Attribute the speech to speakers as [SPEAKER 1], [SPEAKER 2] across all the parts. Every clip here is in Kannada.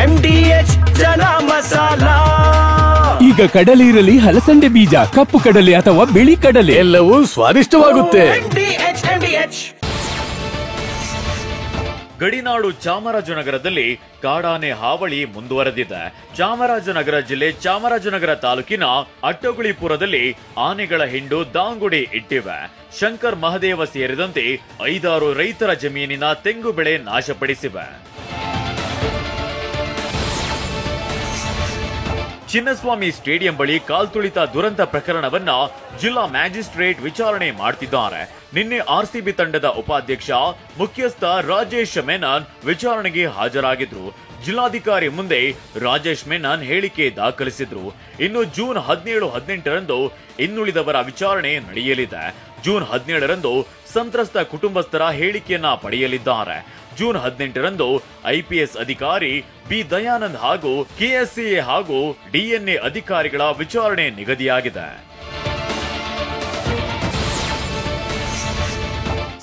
[SPEAKER 1] MDH ಚನಾ ಮಸಾಲ.
[SPEAKER 2] ಈಗ ಕಡಲೆ ಇರಲಿ, ಹಲಸಂಡೆ ಬೀಜ, ಕಪ್ಪು ಕಡಲೆ ಅಥವಾ ಬಿಳಿ ಕಡಲೆ, ಎಲ್ಲವೂ ಸ್ವಾದಿಷ್ಟವಾಗುತ್ತೆ.
[SPEAKER 3] ಗಡಿನಾಡು ಚಾಮರಾಜನಗರದಲ್ಲಿ ಕಾಡಾನೆ ಹಾವಳಿ ಮುಂದುವರೆದಿದೆ. ಚಾಮರಾಜನಗರ ಜಿಲ್ಲೆ ಚಾಮರಾಜನಗರ ತಾಲೂಕಿನ ಅಟ್ಟಗುಳಿಪುರದಲ್ಲಿ ಆನೆಗಳ ಹಿಂಡು ದಾಂಗುಡಿ ಇಟ್ಟಿವೆ. ಶಂಕರ್ ಮಹದೇವ ಸೇರಿದಂತೆ 5 ರೈತರ ಜಮೀನಿನ ತೆಂಗು ಬೆಳೆ ನಾಶಪಡಿಸಿವೆ. ಚಿನ್ನಸ್ವಾಮಿ ಸ್ಟೇಡಿಯಂ ಬಳಿ ಕಾಲ್ತುಳಿತ ದುರಂತ ಪ್ರಕರಣವನ್ನ ಜಿಲ್ಲಾ ಮ್ಯಾಜಿಸ್ಟ್ರೇಟ್ ವಿಚಾರಣೆ ಮಾಡ್ತಿದ್ದಾರೆ. ನಿನ್ನೆ ಆರ್ಸಿಬಿ ತಂಡದ ಉಪಾಧ್ಯಕ್ಷ ಮುಖ್ಯಸ್ಥ ರಾಜೇಶ್ ಮೆನನ್ ವಿಚಾರಣೆಗೆ ಹಾಜರಾಗಿದ್ರು. ಜಿಲ್ಲಾಧಿಕಾರಿ ಮುಂದೆ ರಾಜೇಶ್ ಮೆನನ್ ಹೇಳಿಕೆ ದಾಖಲಿಸಿದ್ರು. ಇನ್ನು ಜೂನ್ 17-18ರಂದು ಇನ್ನುಳಿದವರ ವಿಚಾರಣೆ ನಡೆಯಲಿದೆ. ಜೂನ್ 17ರಂದು ಸಂತ್ರಸ್ತ ಕುಟುಂಬಸ್ಥರ ಹೇಳಿಕೆಯನ್ನ ಪಡೆಯಲಿದ್ದಾರೆ. ಜೂನ್ 18ರಂದು ಐಪಿಎಸ್ ಅಧಿಕಾರಿ ಬಿ ದಯಾನಂದ್ ಹಾಗೂ ಕೆಎಸ್ಸಿಎ ಹಾಗೂ ಡಿಎನ್ಎ ಅಧಿಕಾರಿಗಳ ವಿಚಾರಣೆ ನಿಗದಿಯಾಗಿದೆ.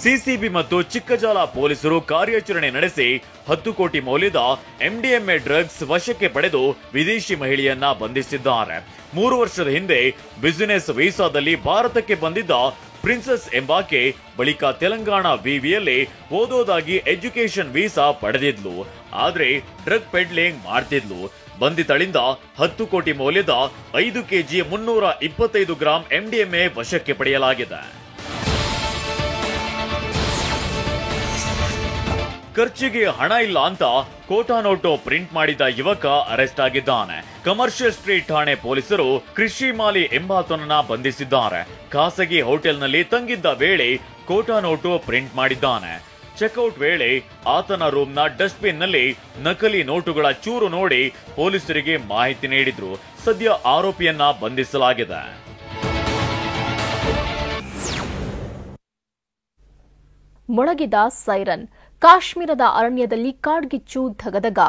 [SPEAKER 3] ಸಿಸಿಬಿ ಮತ್ತು ಚಿಕ್ಕಜಾಲ ಪೊಲೀಸರು ಕಾರ್ಯಾಚರಣೆ ನಡೆಸಿ 10 ಕೋಟಿ ಮೌಲ್ಯದ ಎಂಡಿಎಂಎ ಡ್ರಗ್ಸ್ ವಶಕ್ಕೆ ಪಡೆದು ವಿದೇಶಿ ಮಹಿಳೆಯನ್ನ ಬಂಧಿಸಿದ್ದಾರೆ. 3 ವರ್ಷದ ಹಿಂದೆ ಬಿಸಿನೆಸ್ ವೀಸಾದಲ್ಲಿ ಭಾರತಕ್ಕೆ ಬಂದಿದ್ದ ಪ್ರಿನ್ಸೆಸ್ ಎಂಬಾಕೆ ಬಳಿಕ ತೆಲಂಗಾಣ ವಿವಿಯಲ್ಲಿ ಓದೋದಾಗಿ ಎಜುಕೇಶನ್ ವೀಸಾ ಪಡೆದಿದ್ಲು. ಆದ್ರೆ ಡ್ರಗ್ ಪೆಡ್ಲಿಂಗ್ ಮಾಡ್ತಿದ್ಲು. ಬಂಧಿತಳಿಂದ 10 ಕೋಟಿ ಮೌಲ್ಯದ 5 ಕೆಜಿ 325 ಗ್ರಾಂ ಎಂಡಿಎಂಎ ವಶಕ್ಕೆ ಪಡೆಯಲಾಗಿದೆ. ಖರ್ಚಿಗೆ ಹಣ ಇಲ್ಲ ಅಂತ ಕೋಟಾ ನೋಟು ಪ್ರಿಂಟ್ ಮಾಡಿದ ಯುವಕ ಅರೆಸ್ಟ್ ಆಗಿದ್ದಾನೆ. ಕಮರ್ಷಿಯಲ್ ಸ್ಟ್ರೀಟ್ ಠಾಣೆ ಪೊಲೀಸರು ಕೃಷಿ ಮಾಲಿ ಎಂಬಾತನನ್ನ ಬಂಧಿಸಿದ್ದಾರೆ. ಖಾಸಗಿ ಹೋಟೆಲ್ನಲ್ಲಿ ತಂಗಿದ್ದ ವೇಳೆ ಕೋಟಾ ನೋಟು ಪ್ರಿಂಟ್ ಮಾಡಿದ್ದಾನೆ. ಚೆಕ್ಔಟ್ ವೇಳೆ ಆತನ ರೂಮ್ನ ಡಸ್ಟ್ಬಿನ್ ನಲ್ಲಿ ನಕಲಿ ನೋಟುಗಳ ಚೂರು ನೋಡಿ ಪೊಲೀಸರಿಗೆ ಮಾಹಿತಿ ನೀಡಿದ್ರು. ಸದ್ಯ ಆರೋಪಿಯನ್ನ ಬಂಧಿಸಲಾಗಿದೆ.
[SPEAKER 4] ಮೊಳಗಿದ ಸೈರನ್, ಕಾಶ್ಮೀರದ ಅರಣ್ಯದಲ್ಲಿ ಕಾಡ್ಗಿಚ್ಚು ಧಗಧಗ.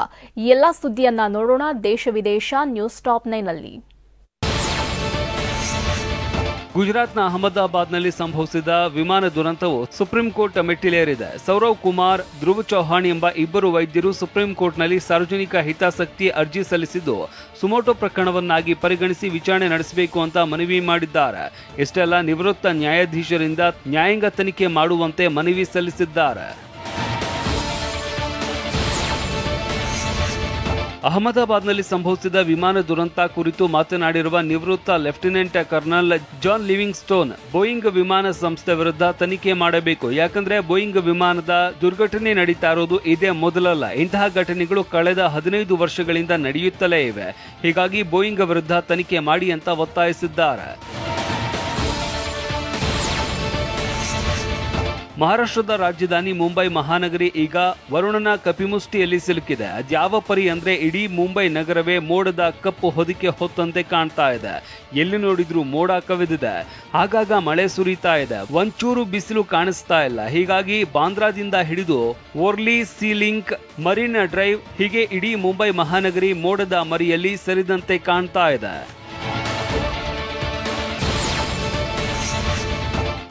[SPEAKER 4] ಎಲ್ಲ ಸುದ್ದಿಯನ್ನ ನೋಡೋಣ ದೇಶ ವಿದೇಶ ನ್ಯೂಸ್ ಟಾಪ್ 9ನಲ್ಲಿ.
[SPEAKER 5] ಗುಜರಾತ್ನ ಅಹಮದಾಬಾದ್ನಲ್ಲಿ ಸಂಭವಿಸಿದ ವಿಮಾನ ದುರಂತವು ಸುಪ್ರೀಂ ಕೋರ್ಟ್ ಮೆಟ್ಟಿಲೇರಿದೆ. ಸೌರವ್ ಕುಮಾರ್, ಧ್ರುವ್ ಚೌಹಾಣ್ ಎಂಬ 2 ವೈದ್ಯರು ಸುಪ್ರೀಂ ಕೋರ್ಟ್ನಲ್ಲಿ ಸಾರ್ವಜನಿಕ ಹಿತಾಸಕ್ತಿ ಅರ್ಜಿ ಸಲ್ಲಿಸಿದ್ದು ಸುಮೋಟೋ ಪ್ರಕರಣವನ್ನಾಗಿ ಪರಿಗಣಿಸಿ ವಿಚಾರಣೆ ನಡೆಸಬೇಕು ಅಂತ ಮನವಿ ಮಾಡಿದ್ದಾರೆ. ಇಷ್ಟೆಲ್ಲ ನಿವೃತ್ತ ನ್ಯಾಯಾಧೀಶರಿಂದ ನ್ಯಾಯಾಂಗ ತನಿಖೆ ಮಾಡುವಂತೆ ಮನವಿ ಸಲ್ಲಿಸಿದ್ದಾರೆ. ಅಹಮದಾಬಾದ್ನಲ್ಲಿ ಸಂಭವಿಸಿದ ವಿಮಾನ ದುರಂತ ಕುರಿತು ಮಾತನಾಡಿರುವ ನಿವೃತ್ತ lieutenant colonel John Livingstone, Boeing ವಿಮಾನ ಸಂಸ್ಥೆ ವಿರುದ್ಧ ತನಿಖೆ ಮಾಡಬೇಕು. ಯಾಕಂದ್ರೆ ಬೋಯಿಂಗ್ ವಿಮಾನದ ದುರ್ಘಟನೆ ನಡೀತಾ ಇರೋದು ಇದೇ ಮೊದಲಲ್ಲ. ಇಂತಹ ಘಟನೆಗಳು ಕಳೆದ 15 ವರ್ಷಗಳಿಂದ ನಡೆಯುತ್ತಲೇ ಇವೆ. ಹೀಗಾಗಿ ಬೋಯಿಂಗ್ ವಿರುದ್ಧ ತನಿಖೆ ಮಾಡಿ ಅಂತ ಒತ್ತಾಯಿಸಿದ್ದಾರೆ. ಮಹಾರಾಷ್ಟ್ರದ ರಾಜಧಾನಿ ಮುಂಬೈ ಮಹಾನಗರಿ ಈಗ ವರುಣನ ಕಪಿಮುಷ್ಟಿಯಲ್ಲಿ ಸಿಲುಕಿದೆ. ಅದ್ಯಾವ ಪರಿ ಅಂದ್ರೆ ಇಡೀ ಮುಂಬೈ ನಗರವೇ ಮೋಡದ ಕಪ್ಪು ಹೊದಿಕೆ ಹೊತ್ತಂತೆ ಕಾಣ್ತಾ ಇದೆ. ಎಲ್ಲಿ ನೋಡಿದ್ರೂ ಮೋಡ ಕವಿದಿದೆ. ಆಗಾಗ ಮಳೆ ಸುರಿತಾ ಇದೆ. ಒಂಚೂರು ಬಿಸಿಲು ಕಾಣಿಸ್ತಾ ಇಲ್ಲ. ಹೀಗಾಗಿ ಬಾಂದ್ರಾದಿಂದ ಹಿಡಿದು ಓರ್ಲಿ, ಸೀಲಿಂಕ್, ಮರೀನ್ ಡ್ರೈವ್ ಹೀಗೆ ಇಡೀ ಮುಂಬೈ ಮಹಾನಗರಿ ಮೋಡದ ಮರಿಯಲ್ಲಿ ಸರಿದಂತೆ ಕಾಣ್ತಾ ಇದೆ.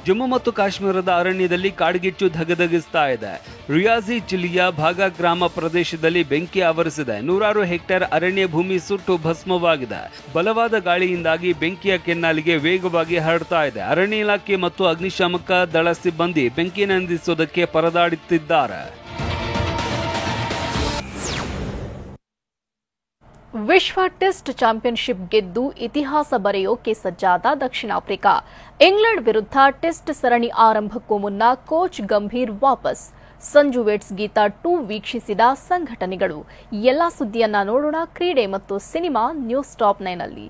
[SPEAKER 5] ಜಮ್ಮು ಮತ್ತು ಕಾಶ್ಮೀರದ ಅರಣ್ಯದಲ್ಲಿ ಕಾಡ್ಗಿಚ್ಚು ಧಗಧಗಿಸ್ತಾ ಇದೆ. ರಿಯಾಸಿ ಜಿಲ್ಲೆಯ ಭಾಗ ಗ್ರಾಮ ಪ್ರದೇಶದಲ್ಲಿ ಬೆಂಕಿ ಆವರಿಸಿದೆ. 100 ಹೆಕ್ಟೇರ್ ಅರಣ್ಯ ಭೂಮಿ ಸುಟ್ಟು ಭಸ್ಮವಾಗಿದೆ. ಬಲವಾದ ಗಾಳಿಯಿಂದಾಗಿ ಬೆಂಕಿಯ ಕೆನ್ನಾಲಿಗೆ ವೇಗವಾಗಿ ಹರಡ್ತಾ ಇದೆ. ಅರಣ್ಯ ಇಲಾಖೆ ಮತ್ತು ಅಗ್ನಿಶಾಮಕ ದಳ ಸಿಬ್ಬಂದಿ ಬೆಂಕಿ ನಂದಿಸೋದಕ್ಕೆ ಪರದಾಡುತ್ತಿದ್ದಾರೆ.
[SPEAKER 4] ವಿಶ್ವ ಟೆಸ್ಟ್ ಚಾಂಪಿಯನ್ಶಿಪ್ ಗೆದ್ದು ಇತಿಹಾಸ ಬರೆಯೋಕೆ ಸಜ್ಜಾದ ದಕ್ಷಿಣ ಆಫ್ರಿಕಾ. ಇಂಗ್ಲೆಂಡ್ ವಿರುದ್ಧ ಟೆಸ್ಟ್ ಸರಣಿ ಆರಂಭಕ್ಕೂ ಮುನ್ನ ಕೋಚ್ ಗಂಭೀರ್ ವಾಪಸ್. ಸಂಜು ವೆಟ್ಸ್ ಗೀತಾ 2 ವೀಕ್ಷಿಸಿದ ಸಂಘಟನೆಗಳು. ಎಲ್ಲ ಸುದ್ದಿಯನ್ನ ನೋಡೋಣ ಕ್ರೀಡೆ ಮತ್ತು ಸಿನಿಮಾ ನ್ಯೂಸ್ ಟಾಪ್ 9ನಲ್ಲಿ.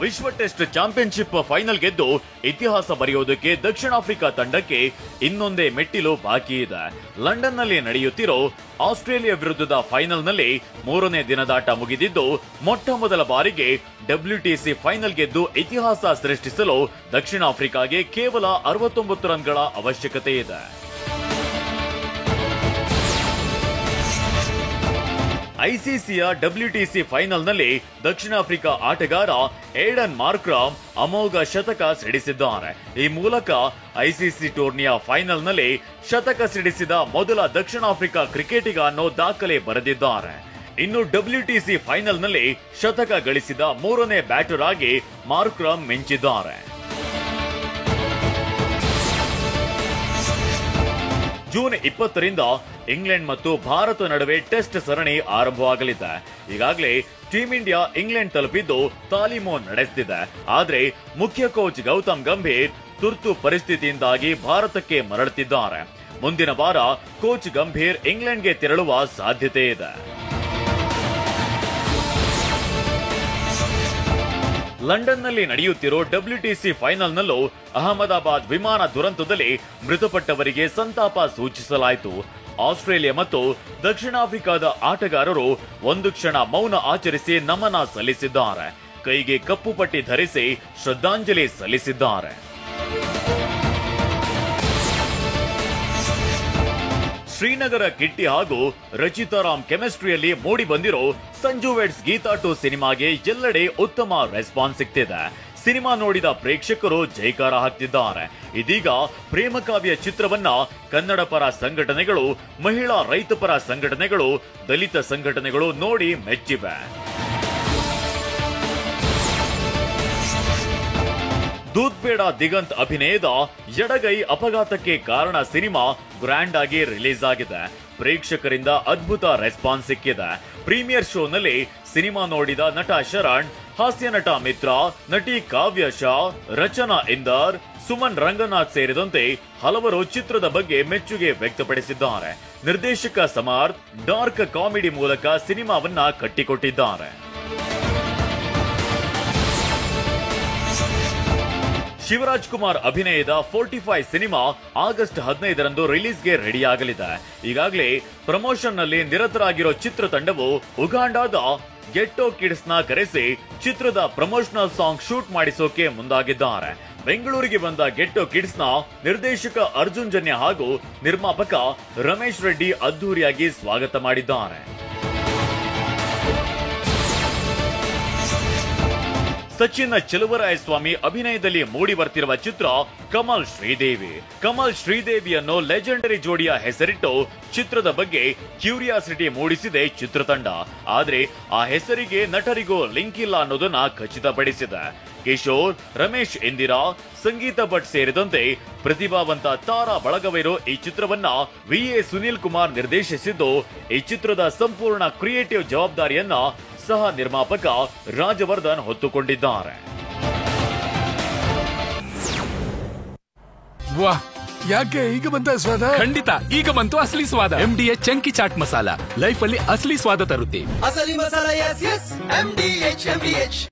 [SPEAKER 3] ವಿಶ್ವ ಟೆಸ್ಟ್ ಚಾಂಪಿಯನ್ಶಿಪ್ ಫೈನಲ್ ಗೆದ್ದು ಇತಿಹಾಸ ಬರೆಯೋದಕ್ಕೆ ದಕ್ಷಿಣ ಆಫ್ರಿಕಾ ತಂಡಕ್ಕೆ ಇನ್ನೊಂದೇ ಮೆಟ್ಟಿಲು ಬಾಕಿ ಇದೆ. ಲಂಡನ್ನಲ್ಲಿ ನಡೆಯುತ್ತಿರೋ ಆಸ್ಟ್ರೇಲಿಯಾ ವಿರುದ್ಧದ ಫೈನಲ್ನಲ್ಲಿ 3ನೇ ದಿನದಾಟ ಮುಗಿದಿದ್ದು ಮೊಟ್ಟಮೊದಲ ಬಾರಿಗೆ WTC ಫೈನಲ್ ಗೆದ್ದು ಇತಿಹಾಸ ಸೃಷ್ಟಿಸಲು ದಕ್ಷಿಣ ಆಫ್ರಿಕಾಗೆ ಕೇವಲ 69 ರನ್ಗಳ ಅವಶ್ಯಕತೆ ಇದೆ. ಐಸಿಸಿಯ WTC ಫೈನಲ್ನಲ್ಲಿ ದಕ್ಷಿಣ ಆಫ್ರಿಕಾ ಆಟಗಾರ ಏಡನ್ ಮಾರ್ಕ್ರಾಮ್ ಅಮೋಘ ಶತಕ ಸಿಡಿಸಿದ್ದಾರೆ. ಈ ಮೂಲಕ ಐಸಿಸಿ ಟೂರ್ನಿಯ ಫೈನಲ್ನಲ್ಲಿ ಶತಕ ಸಿಡಿಸಿದ ಮೊದಲ ದಕ್ಷಿಣ ಆಫ್ರಿಕಾ ಕ್ರಿಕೆಟಿಗ ಅನ್ನೋ ದಾಖಲೆ ಬರೆದಿದ್ದಾರೆ. ಇನ್ನು WTC ಫೈನಲ್ನಲ್ಲಿ ಶತಕ ಗಳಿಸಿದ ಮೂರನೇ ಬ್ಯಾಟರ್ ಆಗಿ ಮಾರ್ಕ್ರಾಮ್ ಮಿಂಚಿದ್ದಾರೆ. ಜೂನ್ 20ರಿಂದ ಇಂಗ್ಲೆಂಡ್ ಮತ್ತು ಭಾರತ ನಡುವೆ ಟೆಸ್ಟ್ ಸರಣಿ ಆರಂಭವಾಗಲಿದೆ. ಈಗಾಗಲೇ ಟೀಂ ಇಂಡಿಯಾ ಇಂಗ್ಲೆಂಡ್ ತಲುಪಿದ್ದು ತಾಲೀಮು ನಡೆಸುತ್ತಿದೆ. ಆದ್ರೆ ಮುಖ್ಯ ಕೋಚ್ ಗೌತಮ್ ಗಂಭೀರ್ ತುರ್ತು ಪರಿಸ್ಥಿತಿಯಿಂದಾಗಿ ಭಾರತಕ್ಕೆ ಮರಳುತ್ತಿದ್ದಾರೆ. ಮುಂದಿನ ವಾರ ಕೋಚ್ ಗಂಭೀರ್ ಇಂಗ್ಲೆಂಡ್ಗೆ ತೆರಳುವ ಸಾಧ್ಯತೆ ಇದೆ. ಲಂಡನ್ನಲ್ಲಿ ನಡೆಯುತ್ತಿರೋ WTC ಫೈನಲ್ನಲ್ಲೂ ಅಹಮದಾಬಾದ್ ವಿಮಾನ ದುರಂತದಲ್ಲಿ ಮೃತಪಟ್ಟವರಿಗೆ ಸಂತಾಪ ಸೂಚಿಸಲಾಯಿತು. ಆಸ್ಟ್ರೇಲಿಯಾ ಮತ್ತು ದಕ್ಷಿಣ ಆಫ್ರಿಕಾದ ಆಟಗಾರರು ಒಂದು ಕ್ಷಣ ಮೌನ ಆಚರಿಸಿ ನಮನ ಸಲ್ಲಿಸಿದ್ದಾರೆ. ಕೈಗೆ ಕಪ್ಪು ಪಟ್ಟಿ ಧರಿಸಿ ಶ್ರದ್ಧಾಂಜಲಿ ಸಲ್ಲಿಸಿದ್ದಾರೆ. ಶ್ರೀನಗರ ಕಿಟ್ಟಿ ಹಾಗೂ ರಚಿತಾರಾಮ್ ಕೆಮಿಸ್ಟ್ರಿಯಲ್ಲಿ ಮೂಡಿ ಬಂದಿರೋ ಸಂಜು ವೆಡ್ಸ್ ಗೀತಾ 2 ಸಿನಿಮಾಗೆ ಎಲ್ಲೆಡೆ ಉತ್ತಮ ರೆಸ್ಪಾನ್ಸ್ ಸಿಗ್ತಿದೆ. ಸಿನಿಮಾ ನೋಡಿದ ಪ್ರೇಕ್ಷಕರು ಜೈಕಾರ ಹಾಕ್ತಿದ್ದಾರೆ. ಇದೀಗ ಪ್ರೇಮಕಾವ್ಯ ಚಿತ್ರವನ್ನ ಕನ್ನಡ ಪರ ಸಂಘಟನೆಗಳು, ಮಹಿಳಾ ರೈತ ಪರ ಸಂಘಟನೆಗಳು, ದಲಿತ ಸಂಘಟನೆಗಳು ನೋಡಿ ಮೆಚ್ಚಿವೆ. ದೂದ್ಪೇಡ ದಿಗಂತ್ ಅಭಿನಯದ ಎಡಗೈ ಅಪಘಾತಕ್ಕೆ ಕಾರಣ ಸಿನಿಮಾ ಗ್ರ್ಯಾಂಡ್ ಆಗಿ ರಿಲೀಸ್ ಆಗಿದೆ. ಪ್ರೇಕ್ಷಕರಿಂದ ಅದ್ಭುತ ರೆಸ್ಪಾನ್ಸ್ ಸಿಕ್ಕಿದೆ. ಪ್ರೀಮಿಯರ್ ಶೋನಲ್ಲಿ ಸಿನಿಮಾ ನೋಡಿದ ನಟ ಶರಣ್, ಹಾಸ್ಯ ನಟ ಮಿತ್ರ, ನಟಿ ಕಾವ್ಯ ಶಾ, ರಚನಾ ಇಂದರ್, ಸುಮನ್ ರಂಗನಾಥ್ ಸೇರಿದಂತೆ ಹಲವರು ಚಿತ್ರದ ಬಗ್ಗೆ ಮೆಚ್ಚುಗೆ ವ್ಯಕ್ತಪಡಿಸಿದ್ದಾರೆ. ನಿರ್ದೇಶಕ ಸಮರ್ಥ್ ಡಾರ್ಕ್ ಕಾಮಿಡಿ ಮೂಲಕ ಸಿನಿಮಾವನ್ನ ಕಟ್ಟಿಕೊಟ್ಟಿದ್ದಾರೆ. ಶಿವರಾಜ್ ಕುಮಾರ್ ಅಭಿನಯದ 45 ಸಿನಿಮಾ ಆಗಸ್ಟ್ 15ರಂದು ರಿಲೀಸ್ಗೆ ರೆಡಿಯಾಗಲಿದೆ. ಈಗಾಗಲೇ ಪ್ರಮೋಷನ್ ನಲ್ಲಿ ನಿರತರಾಗಿರೋ ಚಿತ್ರತಂಡವು ಉಗಾಂಡಾದ ಗೆಟ್ಟೋ ಕಿಡ್ಸ್ ನ ಕರೆಸಿ ಚಿತ್ರದ ಪ್ರಮೋಷನಲ್ ಸಾಂಗ್ ಶೂಟ್ ಮಾಡಿಸೋಕೆ ಮುಂದಾಗಿದ್ದಾರೆ. ಬೆಂಗಳೂರಿಗೆ ಬಂದ ಗೆಟ್ಟೋ ಕಿಡ್ಸ್ ನ ನಿರ್ದೇಶಕ ಅರ್ಜುನ್ ಜನ್ಯ ಹಾಗೂ ನಿರ್ಮಾಪಕ ರಮೇಶ್ ರೆಡ್ಡಿ ಅದ್ದೂರಿಯಾಗಿ ಸ್ವಾಗತ ಮಾಡಿದ್ದಾರೆ. ಸಚಿನ್ ಚೆಲುವರಾಯಸ್ವಾಮಿ ಅಭಿನಯದಲ್ಲಿ ಮೂಡಿ ಬರ್ತಿರುವ ಚಿತ್ರ ಕಮಲ್ ಶ್ರೀದೇವಿ. ಕಮಲ್ ಶ್ರೀದೇವಿ ಅನ್ನೋ ಲೆಜೆಂಡರಿ ಜೋಡಿಯ ಹೆಸರಿಟ್ಟು ಚಿತ್ರದ ಬಗ್ಗೆ ಕ್ಯೂರಿಯಾಸಿಟಿ ಮೂಡಿಸಿದೆ ಚಿತ್ರತಂಡ. ಆದ್ರೆ ಆ ಹೆಸರಿಗೆ ನಟರಿಗೂ ಲಿಂಕ್ ಇಲ್ಲ ಅನ್ನೋದನ್ನ ಖಚಿತಪಡಿಸಿದೆ. ಕಿಶೋರ್, ರಮೇಶ್ ಇಂದಿರಾ, ಸಂಗೀತ ಭಟ್ ಸೇರಿದಂತೆ ಪ್ರತಿಭಾವಂತ ತಾರಾ ಬಳಗವಿರೋ ಈ ಚಿತ್ರವನ್ನ VA ಸುನೀಲ್ ಕುಮಾರ್ ನಿರ್ದೇಶಿಸಿದ್ದು, ಈ ಚಿತ್ರದ ಸಂಪೂರ್ಣ ಕ್ರಿಯೇಟಿವ್ ಜವಾಬ್ದಾರಿಯನ್ನ ಸಹ ನಿರ್ಮಾಪಕ ರಾಜವರ್ಧನ್ ಹೊತ್ತುಕೊಂಡಿದ್ದಾರೆ.
[SPEAKER 6] ವಾಹ್, ಯಾಕೆ ಈಗ ಬಂತ ಸ್ವಾದ?
[SPEAKER 2] ಖಂಡಿತ ಈಗ ಬಂತು ಅಸಲಿ ಸ್ವಾದ. MDH chunky chaat masala life ಅಲ್ಲಿ ಅಸಲಿ ಸ್ವಾದ ತರುತ್ತೆ.
[SPEAKER 1] ಅಸಲಿ ಮಸಾಲ, ಎಸ್ ಎಸ್ MDH.